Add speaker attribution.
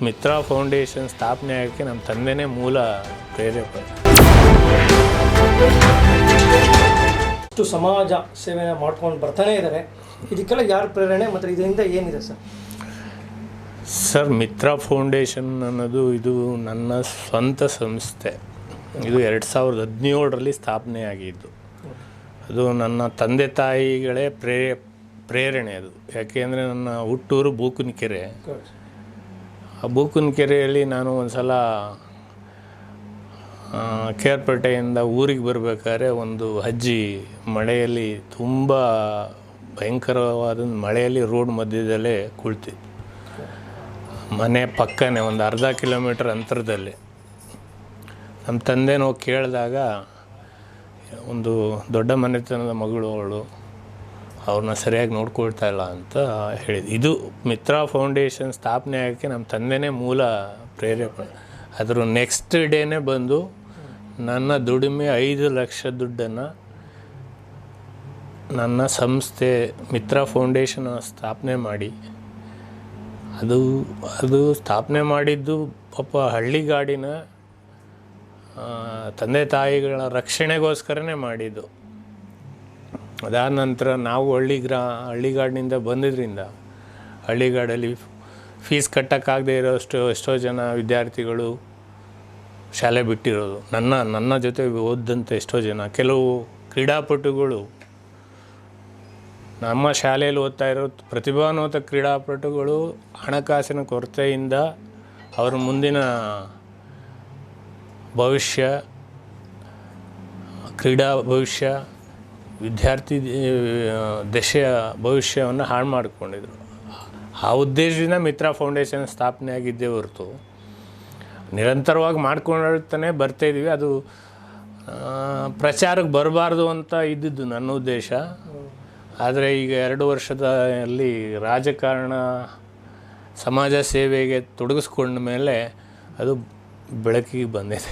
Speaker 1: ಮಿತ್ರ foundation ಸ್ಥಾಪನೆ ಆಗೋಕ್ಕೆ ನಮ್ಮ ತಂದೆನೇ ಮೂಲ ಪ್ರೇರೇಪ.
Speaker 2: ಇಷ್ಟು ಸಮಾಜ ಸೇವೆನ ಮಾಡ್ಕೊಂಡು ಬರ್ತಾನೆ ಇದ್ದಾರೆ. ಇದಕ್ಕೆಲ್ಲ ಯಾರು ಪ್ರೇರಣೆ ಮತ್ತು ಇದರಿಂದ ಏನಿದೆ
Speaker 1: ಸರ್? ಮಿತ್ರ ಫೌಂಡೇಶನ್ ಅನ್ನೋದು ಇದು ನನ್ನ ಸ್ವಂತ ಸಂಸ್ಥೆ. ಇದು 2017ರಲ್ಲಿ ಸ್ಥಾಪನೆ ಆಗಿದ್ದು. ಅದು ನನ್ನ ತಂದೆ ತಾಯಿಗಳೇ ಪ್ರೇರಣೆ ಅದು. ಯಾಕೆಂದರೆ ನನ್ನ ಹುಟ್ಟೂರು ಬೂಕನಕೆರೆ. ಆ ಬೂಕನಕೆರೆಯಲ್ಲಿ ನಾನು ಒಂದು ಸಲ ಕೇರ್ಪೇಟೆಯಿಂದ ಊರಿಗೆ ಬರಬೇಕಾದ್ರೆ ಒಂದು ಅಜ್ಜಿ ಮಳೆಯಲ್ಲಿ ತುಂಬ ಭಯಂಕರವಾದ ಮಳೆಯಲ್ಲಿ ರೋಡ್ ಮಧ್ಯದಲ್ಲೇ ಕುಳಿತಿದ್ದು. ಮನೆ ಪಕ್ಕನೇ ಒಂದು ಅರ್ಧ ಕಿಲೋಮೀಟ್ರ್ ಅಂತರದಲ್ಲಿ. ನಮ್ಮ ತಂದೆ ನಾವು ಕೇಳಿದಾಗ ಒಂದು ದೊಡ್ಡ ಮನೆತನದ ಮಗಳು ಅವಳು, ಅವ್ರನ್ನ ಸರಿಯಾಗಿ ನೋಡ್ಕೊಳ್ತಾ ಇಲ್ಲ ಅಂತ ಹೇಳಿದ್ದು. ಇದು ಮಿತ್ರ ಫೌಂಡೇಶನ್ ಸ್ಥಾಪನೆ ಆಗೋಕ್ಕೆ ನಮ್ಮ ತಂದೆನೇ ಮೂಲ ಪ್ರೇರೇಪಣೆ. ಅದ್ರ ನೆಕ್ಸ್ಟ್ ಡೇನೇ ಬಂದು ನನ್ನ ದುಡಿಮೆ 5 ಲಕ್ಷ ದುಡ್ಡನ್ನು ನನ್ನ ಸಂಸ್ಥೆ ಮಿತ್ರ ಫೌಂಡೇಶನ್ ಸ್ಥಾಪನೆ ಮಾಡಿ, ಅದು ಸ್ಥಾಪನೆ ಮಾಡಿದ್ದು ಪಾಪ ಹಳ್ಳಿಗಾಡಿನ ತಂದೆ ತಾಯಿಗಳ ರಕ್ಷಣೆಗೋಸ್ಕರನೇ ಮಾಡಿದ್ದು. ಅದಾದ ನಂತರ ನಾವು ಹಳ್ಳಿಗಾಡಿನಿಂದ ಬಂದಿದ್ದರಿಂದ ಹಳ್ಳಿಗಾಡಲ್ಲಿ ಫೀಸ್ ಕಟ್ಟೋಕ್ಕಾಗದೇ ಎಷ್ಟೋ ಜನ ವಿದ್ಯಾರ್ಥಿಗಳು ಶಾಲೆ ಬಿಟ್ಟಿರೋದು. ನನ್ನ ಜೊತೆ ಓದಂಥ ಎಷ್ಟೋ ಜನ, ಕೆಲವು ಕ್ರೀಡಾಪಟುಗಳು ನಮ್ಮ ಶಾಲೆಯಲ್ಲಿ ಓದ್ತಾ ಇರೋ ಪ್ರತಿಭಾನ್ವಿತ ಕ್ರೀಡಾಪಟುಗಳು ಹಣಕಾಸಿನ ಕೊರತೆಯಿಂದ ಅವ್ರ ಮುಂದಿನ ಭವಿಷ್ಯ, ಕ್ರೀಡಾ ಭವಿಷ್ಯ, ವಿದ್ಯಾರ್ಥಿ ದಶೆಯ ಭವಿಷ್ಯವನ್ನು ಹಾಳು ಮಾಡಿಕೊಂಡಿದ್ರು. ಆ ಉದ್ದೇಶದಿಂದ ಮಿತ್ರ ಫೌಂಡೇಶನ್ ಸ್ಥಾಪನೆ ಆಗಿದ್ದೇ ಹೊರತು ನಿರಂತರವಾಗಿ ಮಾಡ್ಕೊಳ್ತಾನೆ ಬರ್ತಾಯಿದ್ವಿ. ಅದು ಪ್ರಚಾರಕ್ಕೆ ಬರಬಾರ್ದು ಅಂತ ಇದ್ದಿದ್ದು ನನ್ನ ಉದ್ದೇಶ. ಆದರೆ ಈಗ 2 ವರ್ಷದಲ್ಲಿ ರಾಜಕಾರಣ, ಸಮಾಜ ಸೇವೆಗೆ ತೊಡಗಿಸ್ಕೊಂಡ ಮೇಲೆ ಅದು ಬೆಳಕಿಗೆ ಬಂದಿದೆ.